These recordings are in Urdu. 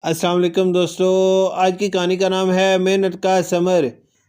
السلام علیکم دوستو، آج کی کہانی کا نام ہے محنت کا ثمر۔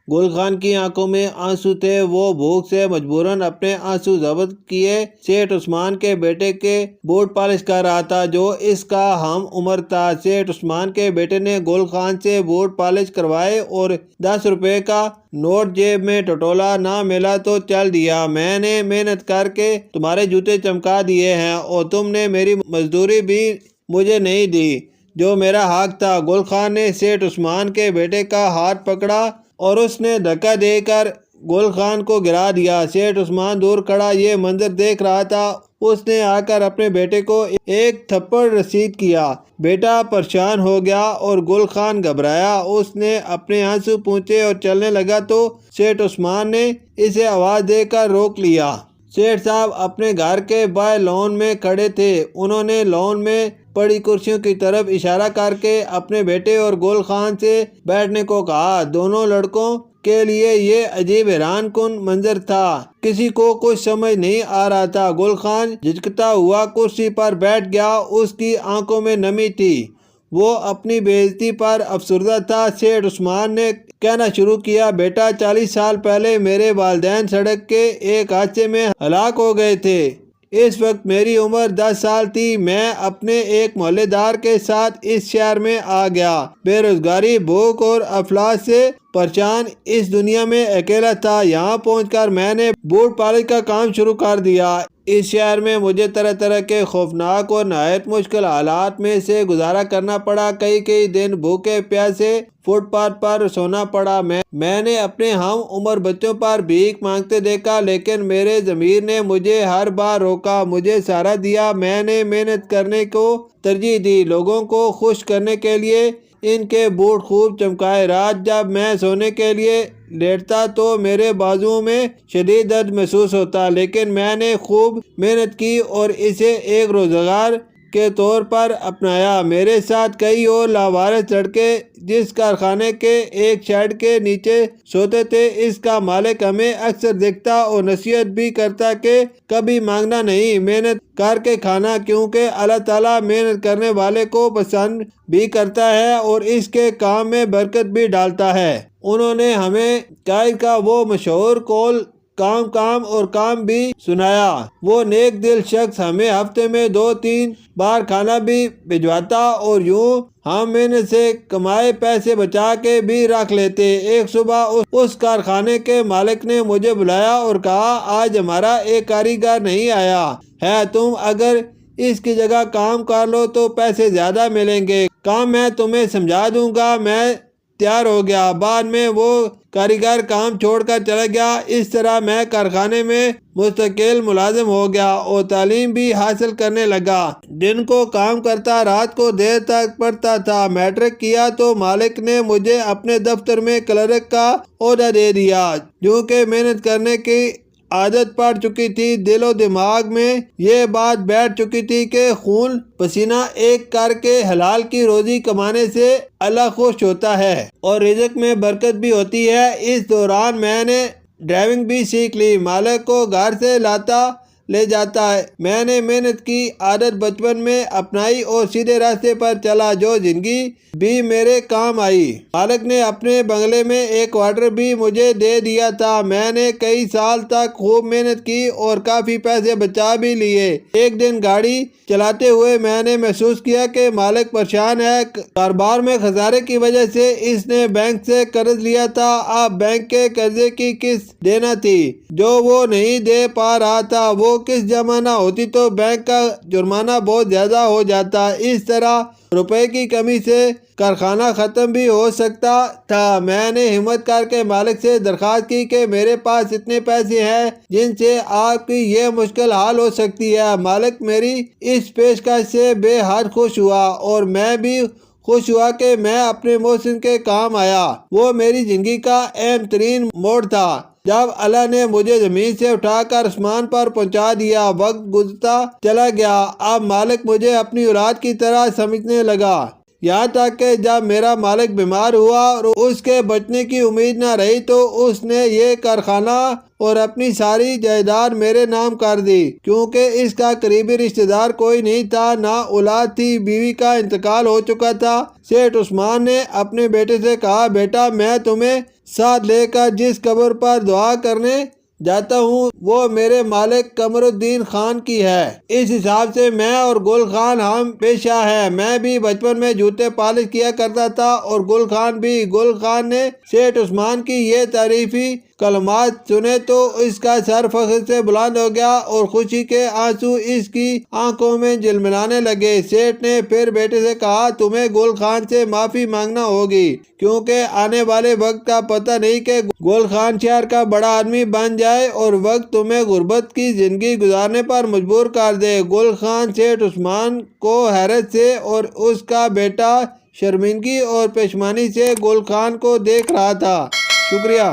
گل خان کی آنکھوں میں آنسو تھے۔ وہ بھوک سے مجبوراً اپنے آنسو ضبط کیے سیٹھ عثمان کے بیٹے کے بوٹ پالش کر رہا تھا جو اس کا ہم عمر تھا۔ سیٹھ عثمان کے بیٹے نے گل خان سے بوٹ پالش کروائے اور 10 روپے کا نوٹ جیب میں ٹٹولا۔ نہ ملا تو چل دیا، میں نے محنت کر کے تمہارے جوتے چمکا دیے ہیں اور تم نے میری مزدوری بھی مجھے نہیں دی جو میرا حق تھا۔ گل خان نے سیٹھ عثمان کے بیٹے کا ہاتھ پکڑا اور اس نے دھکا دے کر گل خان کو گرا دیا۔ سیٹھ عثمان دور کھڑا یہ منظر دیکھ رہا تھا۔ اس نے آ کر اپنے بیٹے کو ایک تھپڑ رسید کیا۔ بیٹا پریشان ہو گیا اور گل خان گھبرایا۔ اس نے اپنے آنسو پونچھے اور چلنے لگا تو سیٹھ عثمان نے اسے آواز دے کر روک لیا۔ سیٹھ صاحب اپنے گھر کے باہر لان میں کھڑے تھے۔ انہوں نے لان میں پڑی کرسیوں کی طرف اشارہ کر کے اپنے بیٹے اور گل خان سے بیٹھنے کو کہا۔ دونوں لڑکوں کے لیے یہ عجیب حیران کن منظر تھا۔ کسی کو کچھ سمجھ نہیں آ رہا تھا۔ گل خان جھجکتا ہوا کرسی پر بیٹھ گیا۔ اس کی آنکھوں میں نمی تھی۔ وہ اپنی بے عزتی پر افسردہ تھا۔ سیٹھ عثمان نے کہنا شروع کیا، بیٹا 40 سال پہلے میرے والدین سڑک کے ایک حادثے میں ہلاک ہو گئے تھے۔ اس وقت میری عمر 10 سال تھی۔ میں اپنے ایک محلے دار کے ساتھ اس شہر میں آ گیا۔ بے روزگاری، بھوک اور افلاس سے پریشان اس دنیا میں اکیلا تھا۔ یہاں پہنچ کر میں نے بوٹ پالش کا کام شروع کر دیا۔ اس شہر میں مجھے طرح طرح کے خوفناک اور نہایت مشکل حالات میں سے گزارا کرنا پڑا۔ کئی دن بھوکے پیاسے فٹ پاتھ پر سونا پڑا۔ میں نے اپنے ہم عمر بچوں پر بھیک مانگتے دیکھا لیکن میرے ضمیر نے مجھے ہر بار روکا، مجھے سہارا دیا۔ میں نے محنت کرنے کو ترجیح دی، لوگوں کو خوش کرنے کے لیے ان کے بوٹ خوب چمکائے۔ رات جب میں سونے کے لیے لیٹتا تو میرے بازوؤں میں شدید درد محسوس ہوتا، لیکن میں نے خوب محنت کی اور اسے ایک روزگار کے طور پر اپنایا۔ میرے ساتھ کئی اور لاوارث لڑکے جس کارخانے کے ایک شیڈ کے نیچے سوتے تھے۔ اس کا مالک ہمیں اکثر دیکھتا اور نصیحت بھی کرتا کہ کبھی مانگنا نہیں، محنت کر کے کھانا، کیونکہ اللہ تعالیٰ محنت کرنے والے کو پسند بھی کرتا ہے اور اس کے کام میں برکت بھی ڈالتا ہے۔ انہوں نے ہمیں قائد کا وہ مشہور قول کام اور کام بھی سنایا۔ وہ نیک دل شخص ہمیں ہفتے میں 2-3 بار کھانا بھی بھجواتا اور یوں ہم محنت سے کمائے پیسے بچا کے بھی رکھ لیتے۔ ایک صبح اس کارخانے کے مالک نے مجھے بلایا اور کہا، آج ہمارا ایک کاریگر نہیں آیا ہے، تم اگر اس کی جگہ کام کر لو تو پیسے زیادہ ملیں گے، کام میں تمہیں سمجھا دوں گا۔ میں تیار ہو گیا۔ بعد میں وہ کاریگر کام چھوڑ کر چلا گیا۔ اس طرح میں کارخانے میں مستقل ملازم ہو گیا اور تعلیم بھی حاصل کرنے لگا۔ دن کو کام کرتا، رات کو دیر تک پڑھتا تھا۔ میٹرک کیا تو مالک نے مجھے اپنے دفتر میں کلرک کا عہدہ دے دیا۔ کیونکہ محنت کرنے کی عادت پڑ چکی تھی، دل و دماغ میں یہ بات بیٹھ چکی تھی کہ خون پسینہ ایک کر کے حلال کی روزی کمانے سے اللہ خوش ہوتا ہے اور رزق میں برکت بھی ہوتی ہے۔ اس دوران میں نے ڈرائیونگ بھی سیکھ لی، مالک کو گھر سے لاتا لے جاتا ہے۔ میں نے محنت کی عادت بچپن میں اپنائی اور سیدھے راستے پر چلا جو زندگی بھی میرے کام آئی۔ مالک نے اپنے بنگلے میں ایک کوارٹر بھی مجھے دے دیا تھا۔ میں نے کئی سال تک خوب محنت کی اور کافی پیسے بچا بھی لیے۔ ایک دن گاڑی چلاتے ہوئے میں نے محسوس کیا کہ مالک پریشان ہے۔ کاروبار میں خسارے کی وجہ سے اس نے بینک سے قرض لیا تھا۔ اب بینک کے قرضے کی قسط دینا تھی جو وہ نہیں دے پا رہا تھا۔ وہ قسط جمع نہ ہوتی تو بینک کا جرمانہ بہت زیادہ ہو جاتا۔ اس طرح روپے کی کمی سے کارخانہ ختم بھی ہو سکتا تھا۔ میں نے ہمت کر کے مالک سے درخواست کی کہ میرے پاس اتنے پیسے ہیں جن سے آپ کی یہ مشکل حل ہو سکتی ہے۔ مالک میری اس پیشکش سے بے حد خوش ہوا اور میں بھی خوش ہوا کہ میں اپنے محسن کے کام آیا۔ وہ میری زندگی کا اہم ترین موڑ تھا جب اللہ نے مجھے زمین سے اٹھا کر آسمان پر پہنچا دیا۔ وقت گزرتا چلا گیا۔ اب مالک مجھے اپنی اولاد کی طرح سمجھنے لگا۔ یہاں تک کہ جب میرا مالک بیمار ہوا اور اس کے بچنے کی امید نہ رہی تو اس نے یہ کارخانہ اور اپنی ساری جائیداد میرے نام کر دی، کیونکہ اس کا قریبی رشتہ دار کوئی نہیں تھا، نہ اولاد تھی، بیوی کا انتقال ہو چکا تھا۔ سیٹھ عثمان نے اپنے بیٹے سے کہا، بیٹا میں تمہیں ساتھ لے کر جس قبر پر دعا کرنے جاتا ہوں وہ میرے مالک قمر الدین خان کی ہے۔ اس حساب سے میں اور گل خان ہم پیشہ ہے۔ میں بھی بچپن میں جوتے پالش کیا کرتا تھا اور گل خان بھی۔ گل خان نے سیٹھ عثمان کی یہ تعریفی کلمات سنے تو اس کا سر فخر سے بلند ہو گیا اور خوشی کے آنسو اس کی آنکھوں میں جلملانے لگے۔ سیٹھ نے پھر بیٹے سے کہا، تمہیں گل خان سے معافی مانگنا ہوگی، کیونکہ آنے والے وقت کا پتہ نہیں کہ گل خان شہر کا بڑا آدمی بن جائے اور وقت تمہیں غربت کی زندگی گزارنے پر مجبور کر دے۔ گل خان سیٹھ عثمان کو حیرت سے اور اس کا بیٹا شرمندگی اور پشیمانی سے گل خان کو دیکھ رہا تھا۔ شکریہ۔